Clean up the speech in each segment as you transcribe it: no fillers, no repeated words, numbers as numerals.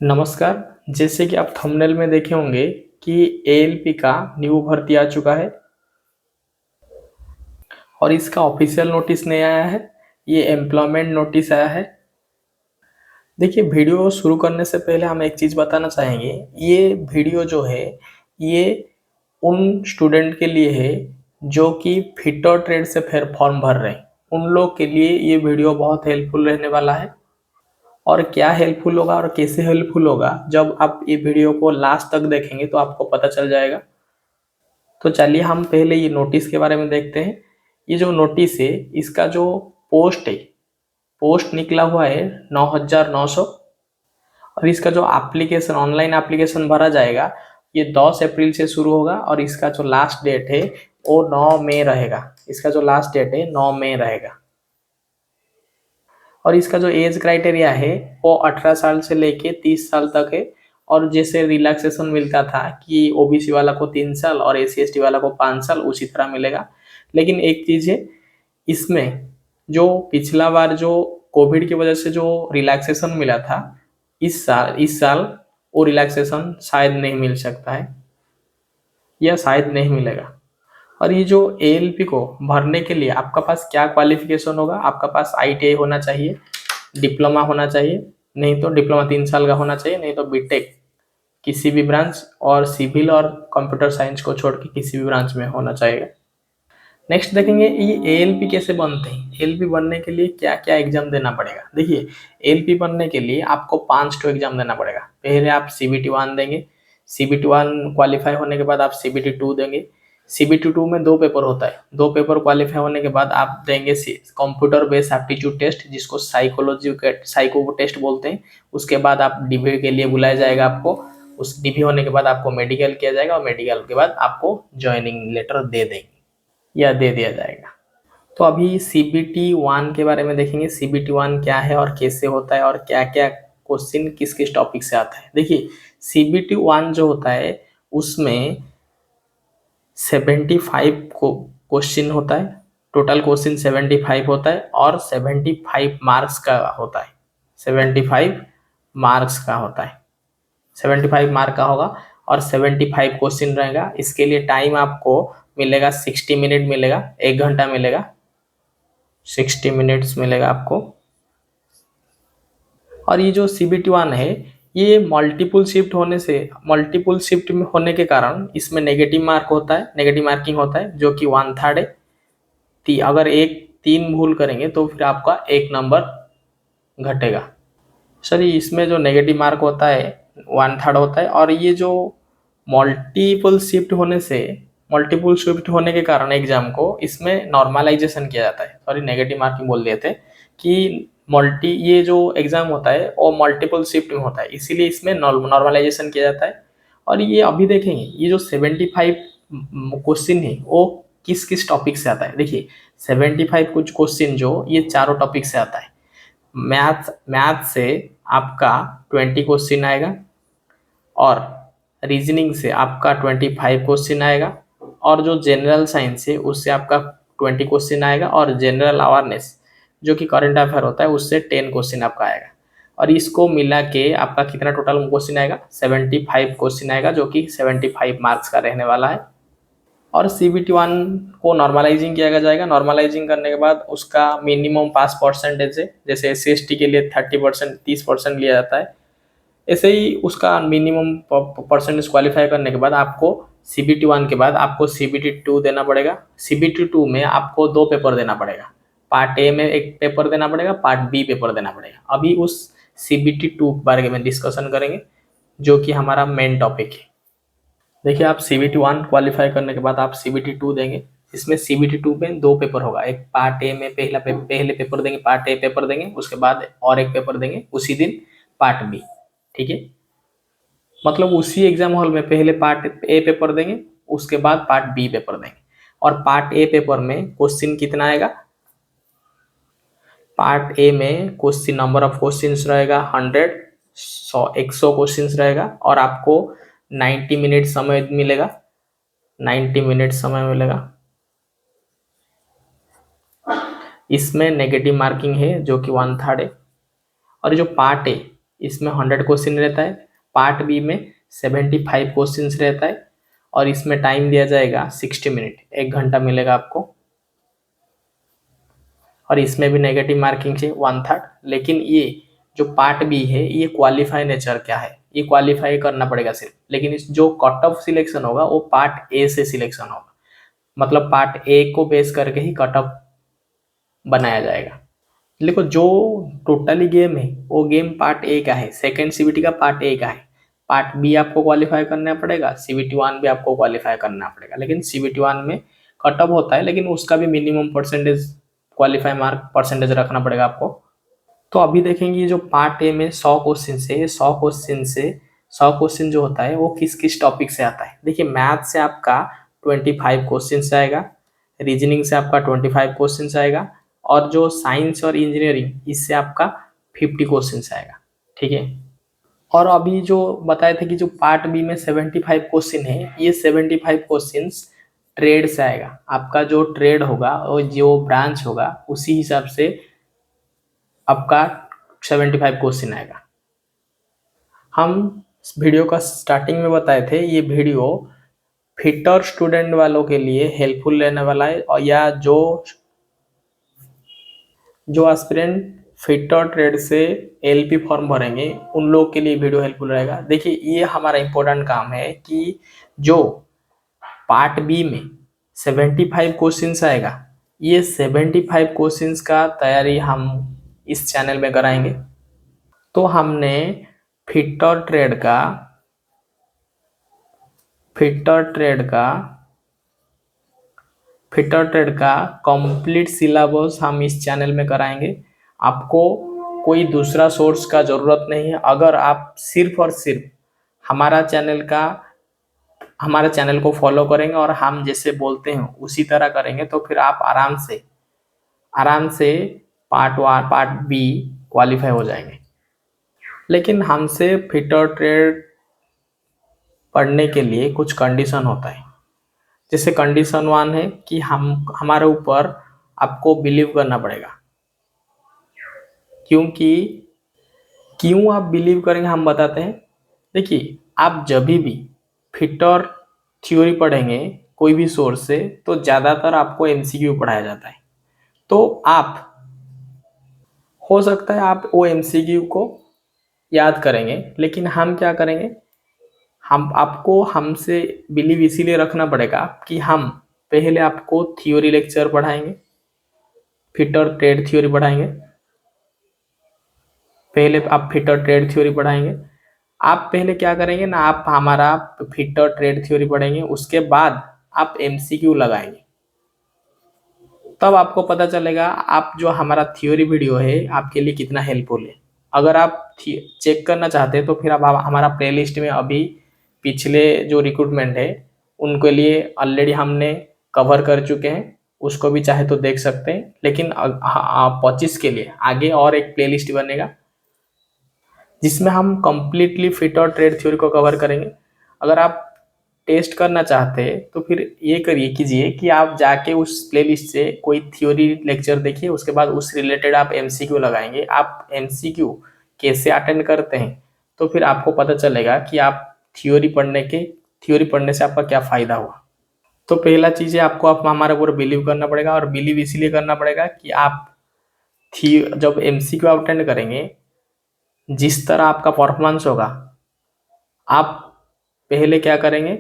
नमस्कार। जैसे कि आप थंबनेल में देखे होंगे कि एएलपी का न्यू भर्ती आ चुका है और इसका ऑफिशियल नोटिस नहीं आया है। ये एम्प्लॉयमेंट नोटिस आया है। देखिए, वीडियो शुरू करने से पहले हम एक चीज़ बताना चाहेंगे। ये वीडियो जो है ये उन स्टूडेंट के लिए है जो कि फिटर ट्रेड से फिर फॉर्म भर रहे हैं। उन लोग के लिए ये वीडियो बहुत हेल्पफुल रहने वाला है। और क्या हेल्पफुल होगा और कैसे हेल्पफुल होगा, जब आप ये वीडियो को लास्ट तक देखेंगे तो आपको पता चल जाएगा। तो चलिए हम पहले ये नोटिस के बारे में देखते हैं। ये जो नोटिस है इसका जो पोस्ट है, पोस्ट निकला हुआ है 9,900। और इसका जो एप्लीकेशन, ऑनलाइन एप्लीकेशन भरा जाएगा, ये 10 अप्रैल से शुरू होगा और इसका जो लास्ट डेट है वो 9 मई रहेगा। इसका जो लास्ट डेट है 9 मई रहेगा। और इसका जो एज क्राइटेरिया है वो 18 साल से लेके 30 साल तक है। और जैसे रिलैक्सेशन मिलता था कि ओबीसी वाला को 3 साल और एससी एसटी वाला को 5 साल, उसी तरह मिलेगा। लेकिन एक चीज़ है, इसमें जो पिछला बार जो कोविड की वजह से जो रिलैक्सेशन मिला था, इस साल वो रिलैक्सेशन शायद नहीं मिल सकता है या शायद नहीं मिलेगा। और ये जो एएलपी को भरने के लिए आपका पास क्या क्वालिफिकेशन होगा? आपका पास आईटीआई होना चाहिए, डिप्लोमा होना चाहिए, नहीं तो डिप्लोमा 3 साल का होना चाहिए, नहीं तो बीटेक किसी भी ब्रांच, और सिविल और कंप्यूटर साइंस को छोड़ के किसी भी ब्रांच में होना चाहिए। नेक्स्ट देखेंगे ये एएलपी कैसे बनते हैं। एएलपी बनने के लिए क्या क्या एग्जाम देना पड़ेगा। देखिए, एएलपी बनने के लिए आपको 5 एग्जाम देना पड़ेगा। पहले आप सीबीटी 1 देंगे। सीबीटी 1 क्वालिफाई होने के बाद आप सीबीटी 2 देंगे। सीबीटी 2 में 2 पेपर होता है। 2 पेपर क्वालिफाई होने के बाद आप देंगे कंप्यूटर बेस्ड एप्टीट्यूड टेस्ट, जिसको साइको टेस्ट बोलते हैं। उसके बाद आप डीबी के लिए बुलाया जाएगा आपको। उस डीबी होने के बाद आपको मेडिकल किया जाएगा और मेडिकल के बाद आपको ज्वाइनिंग लेटर दे देंगे या दे दिया जाएगा। तो अभी सीबीटी 1 के बारे में देखेंगे। सीबीटी 1 क्या है और कैसे होता है और क्या क्या क्वेश्चन किस किस टॉपिक से आता है। देखिए, सीबीटी 1 जो होता है उसमें 75 को क्वेश्चन होता है। टोटल क्वेश्चन 75 होता है और 75 मार्क्स का होता है। 75 मार्क्स का होता है। 75 मार्क का होगा और 75 क्वेश्चन रहेगा। इसके लिए टाइम आपको मिलेगा 60 मिनट मिलेगा, 1 घंटा मिलेगा, 60 मिनट्स मिलेगा आपको। और ये जो सीबीटी 1 है ये मल्टीपुल शिफ्ट में होने के कारण इसमें नेगेटिव मार्क होता है, नेगेटिव मार्किंग होता है, जो कि 1/3 है। अगर 3 भूल करेंगे तो फिर आपका 1 नंबर घटेगा। सर, इसमें जो नेगेटिव मार्क होता है 1/3 होता है। और ये जो मल्टीपल शिफ्ट होने के कारण एग्जाम को इसमें नॉर्मलाइजेशन किया जाता है। सॉरी, नेगेटिव मार्किंग बोल दिए थे कि ये जो एग्जाम होता है वो मल्टीपल शिफ्ट में होता है, इसीलिए इसमें नॉर्मलाइजेशन किया जाता है। और ये अभी देखेंगे ये जो 75 क्वेश्चन है वो किस किस टॉपिक से आता है। देखिए, 75 कुछ क्वेश्चन जो ये चारों टॉपिक से आता है। मैथ से आपका 20 क्वेश्चन आएगा और रीजनिंग से आपका 25 क्वेश्चन आएगा। और जो जनरल साइंस है उससे आपका 20 क्वेश्चन आएगा और जनरल अवेयरनेस जो कि करंट अफेयर होता है उससे 10 क्वेश्चन आपका आएगा। और इसको मिला के आपका कितना टोटल क्वेश्चन आएगा? 75 क्वेश्चन आएगा, जो कि 75 मार्क्स का रहने वाला है। और सीबीटी 1 को नॉर्मलाइजिंग किया जाएगा। नॉर्मलाइजिंग करने के बाद उसका मिनिमम पास परसेंटेज है, जैसे एस सी के लिए 30%, 30% लिया जाता है। ऐसे ही उसका मिनिमम परसेंटेज क्वालिफाई करने के बाद आपको सीबीटी 1 के बाद आपको सीबीटी 2 देना पड़ेगा। सीबीटी 2 में आपको 2 पेपर देना पड़ेगा। पार्ट ए में एक पेपर देना पड़ेगा, पार्ट बी पेपर देना पड़ेगा। अभी उस सीबीटी 2 के बारे में डिस्कशन करेंगे, जो कि हमारा मेन टॉपिक है। देखिए, आप सीबीटी 1 क्वालिफाई करने के बाद आप सीबीटी 2 देंगे। इसमें सीबीटी 2 में 2 पेपर होगा। एक पार्ट ए में पहले पेपर देंगे, पार्ट ए पेपर देंगे, उसके बाद और एक पेपर देंगे उसी दिन, पार्ट बी। ठीक है, मतलब उसी एग्जाम हॉल में पहले पार्ट ए पेपर देंगे, उसके बाद पार्ट बी पेपर देंगे। और पार्ट ए पेपर में क्वेश्चन कितना आएगा? पार्ट ए में क्वेश्चन, नंबर ऑफ क्वेश्चंस रहेगा 100 क्वेश्चंस रहेगा और आपको 90 मिनट समय मिलेगा। 90 मिनट समय मिलेगा। इसमें नेगेटिव मार्किंग है जो कि 1/3 है। और जो पार्ट ए इसमें 100 क्वेश्चन रहता है, पार्ट बी में 75 क्वेश्चन रहता है, और इसमें टाइम दिया जाएगा 60 मिनट, 1 घंटा मिलेगा आपको। और इसमें भी नेगेटिव मार्किंग चाहिए 1/3। लेकिन ये जो पार्ट बी है ये क्वालिफाई नेचर क्या है, ये क्वालिफाई करना पड़ेगा सिर्फ, लेकिन इस जो कट ऑफ सिलेक्शन होगा वो पार्ट ए से सिलेक्शन होगा, मतलब पार्ट ए को बेस करके ही कट ऑफ बनाया जाएगा। देखो जो टोटली गेम है वो गेम पार्ट ए का है, सेकेंड सीबीटी का पार्ट ए का है। पार्ट बी आपको क्वालिफाई करना पड़ेगा, सीबीटी 1 भी आपको क्वालिफाई करना पड़ेगा, लेकिन सीबीटी 1 में कट ऑफ होता है, लेकिन उसका भी minimum percentage qualify mark percentage रखना पड़ेगा आपको। तो अभी देखेंगे जो पार्ट ए में 100 क्वेश्चन से 100 क्वेश्चन जो होता है वो किस किस टॉपिक से आता है। देखिए मैथ से आपका 25 क्वेश्चन आएगा, रीजनिंग से आपका 25 क्वेश्चन आएगा, और जो साइंस और इंजीनियरिंग इससे आपका 50 क्वेश्चन आएगा। ठीक है, और अभी जो बताए थे कि जो पार्ट बी में 75 क्वेश्चन है, ये 75 क्वेश्चन ट्रेड से आएगा। आपका जो ट्रेड होगा और जो ब्रांच होगा उसी हिसाब से आपका 75 क्वेश्चन आएगा। हम इस वीडियो का स्टार्टिंग में बताए थे, ये वीडियो फिटर स्टूडेंट वालों के लिए हेल्पफुल रहने वाला है, और या जो एस्पिरेंट फिटर ट्रेड से एलपी फॉर्म भरेंगे उन लोगों के लिए वीडियो हेल्पफुल रहेगा। देखिए ये हमारा इंपॉर्टेंट काम है कि जो पार्ट बी में 75 क्वेश्चंस आएगा, ये 75 क्वेश्चंस का तैयारी हम इस चैनल में कराएंगे। तो हमने फिटर ट्रेड का कंप्लीट सिलेबस हम इस चैनल में कराएंगे। आपको कोई दूसरा सोर्स का ज़रूरत नहीं है। अगर आप सिर्फ और सिर्फ हमारा चैनल को फॉलो करेंगे और हम जैसे बोलते हैं उसी तरह करेंगे, तो फिर आप आराम से पार्ट बी क्वालिफाई हो जाएंगे। लेकिन हमसे फिटर ट्रेड पढ़ने के लिए कुछ कंडीशन होता है। जैसे कंडीशन 1 है कि हमारे ऊपर आपको बिलीव करना पड़ेगा। क्यों आप बिलीव करेंगे हम बताते हैं। देखिए आप जब भी फिटर थ्योरी पढ़ेंगे कोई भी सोर्स से, तो ज़्यादातर आपको एमसीक्यू पढ़ाया जाता है। तो आप हो सकता है आप वो एमसीक्यू को याद करेंगे, लेकिन हम क्या करेंगे, हम आपको हमसे बिलीव इसीलिए रखना पड़ेगा कि हम पहले आपको थ्योरी लेक्चर पढ़ाएंगे, फिटर ट्रेड थ्योरी पढ़ाएंगे। पहले आप फिटर ट्रेड थ्योरी पढ़ाएंगे। आप पहले क्या करेंगे ना, आप हमारा फिटर ट्रेड थ्योरी पढ़ेंगे, उसके बाद आप एमसीक्यू लगाएंगे। तब आपको पता चलेगा आप जो हमारा थ्योरी वीडियो है आपके लिए कितना हेल्पफुल है। अगर आप चेक करना चाहते हैं तो फिर आप हमारा प्लेलिस्ट में अभी पिछले जो रिक्रूटमेंट है उनके लिए ऑलरेडी हमने कवर कर चुके हैं, उसको भी चाहे तो देख सकते हैं। लेकिन 25 के लिए आगे और एक प्लेलिस्ट बनेगा जिसमें हम कंप्लीटली फिट और ट्रेड थ्योरी को कवर करेंगे। अगर आप टेस्ट करना चाहते हैं तो फिर ये कीजिए कि आप जाके उस प्लेलिस्ट से कोई थ्योरी लेक्चर देखिए, उसके बाद उस रिलेटेड आप एमसीक्यू लगाएंगे। आप एमसीक्यू कैसे अटेंड करते हैं तो फिर आपको पता चलेगा कि आप थ्योरी पढ़ने से आपका क्या फ़ायदा हुआ। तो पहला चीज़ है आपको हमारे ऊपर बिलीव करना पड़ेगा, और बिलीव इसलिए करना पड़ेगा कि आप जब एमसीक्यू अटेंड करेंगे जिस तरह आपका परफॉर्मेंस होगा, आप पहले क्या करेंगे,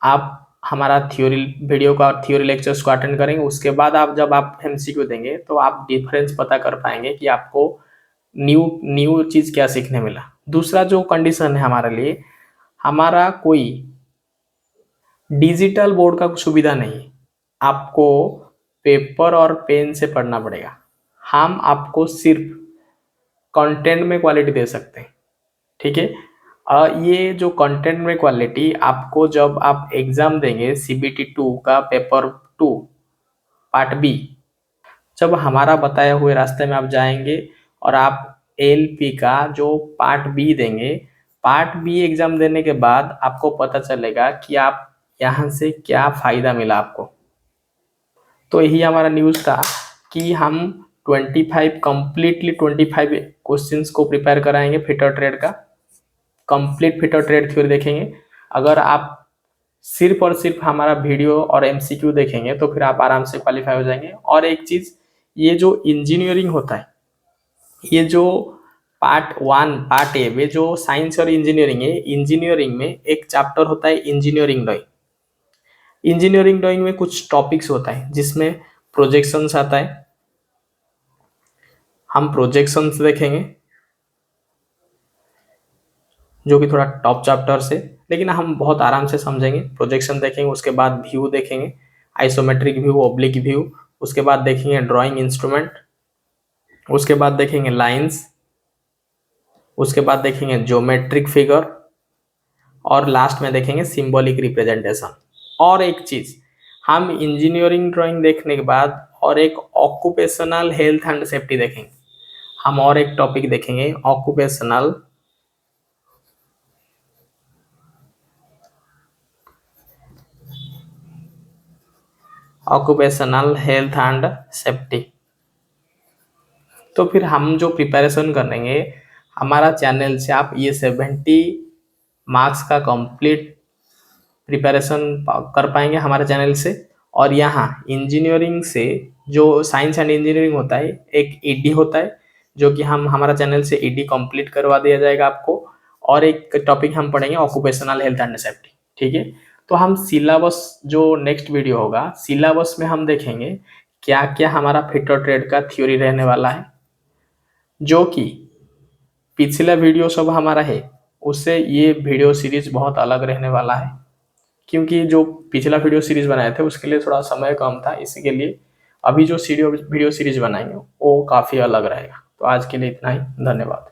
आप हमारा थ्योरी लेक्चर्स को अटेंड करेंगे, उसके बाद जब आप एमसीक्यू देंगे तो आप डिफरेंस पता कर पाएंगे कि आपको न्यू चीज़ क्या सीखने मिला। दूसरा जो कंडीशन है हमारे लिए, हमारा कोई डिजिटल बोर्ड का सुविधा नहीं है, आपको पेपर और पेन से पढ़ना पड़ेगा। हम आपको सिर्फ कंटेंट में क्वालिटी दे सकते हैं। ठीक है, ये जो कंटेंट में क्वालिटी आपको जब आप एग्जाम देंगे सीबीटी 2 का पेपर 2 पार्ट बी, जब हमारा बताए हुए रास्ते में आप जाएंगे और आप एलपी का जो पार्ट बी देंगे, पार्ट बी एग्जाम देने के बाद आपको पता चलेगा कि आप यहाँ से क्या फ़ायदा मिला आपको। तो यही हमारा न्यूज़ था कि हम 25 कंप्लीटली 25 क्वेश्चंस को प्रिपेयर कराएंगे फिटर ट्रेड का, कंप्लीट फिटर ट्रेड थ्योरी देखेंगे। अगर आप सिर्फ और सिर्फ हमारा वीडियो और एमसीक्यू देखेंगे तो फिर आप आराम से क्वालिफाई हो जाएंगे। और एक चीज, ये जो इंजीनियरिंग होता है, ये जो पार्ट 1 पार्ट ए में जो साइंस और इंजीनियरिंग है, इंजीनियरिंग में एक चैप्टर होता है इंजीनियरिंग ड्राइंग। इंजीनियरिंग ड्राइंग में कुछ टॉपिक्स होता है जिसमें प्रोजेक्शंस आता है, हम प्रोजेक्शंस देखेंगे जो कि थोड़ा टॉप चैप्टर से, लेकिन हम बहुत आराम से समझेंगे। प्रोजेक्शन देखेंगे, उसके बाद व्यू देखेंगे, आइसोमेट्रिक व्यू, ओब्लिक व्यू, उसके बाद देखेंगे ड्राइंग इंस्ट्रूमेंट, उसके बाद देखेंगे लाइंस, उसके बाद देखेंगे ज्योमेट्रिक फिगर, और लास्ट में देखेंगे सिंबॉलिक रिप्रेजेंटेशन। और एक चीज, हम इंजीनियरिंग ड्राइंग देखने के बाद और एक ऑक्यूपेशनल हेल्थ एंड सेफ्टी देखेंगे। हम और एक टॉपिक देखेंगे ऑक्यूपेशनल हेल्थ एंड सेफ्टी। तो फिर हम जो प्रिपरेशन करेंगे हमारा चैनल से, आप ये 70 मार्क्स का कंप्लीट प्रिपरेशन कर पाएंगे हमारे चैनल से। और यहाँ इंजीनियरिंग से जो साइंस एंड इंजीनियरिंग होता है, एक ईडी होता है जो कि हम हमारा चैनल से ईडी कंप्लीट करवा दिया जाएगा आपको। और एक टॉपिक हम पढ़ेंगे ऑक्यूपेशनल हेल्थ एंड सेफ्टी, ठीक है। तो हम सिलेबस, जो नेक्स्ट वीडियो होगा सिलेबस में हम देखेंगे क्या क्या हमारा फिटर ट्रेड का थ्योरी रहने वाला है, जो कि पिछला वीडियो सब हमारा है उससे ये वीडियो सीरीज बहुत अलग रहने वाला है। क्योंकि जो पिछला वीडियो सीरीज बनाए थे उसके लिए थोड़ा समय कम था, इसी के लिए अभी जो वीडियो सीरीज बनाएंगे वो काफ़ी अलग रहेगा। तो आज के लिए इतना ही, धन्यवाद।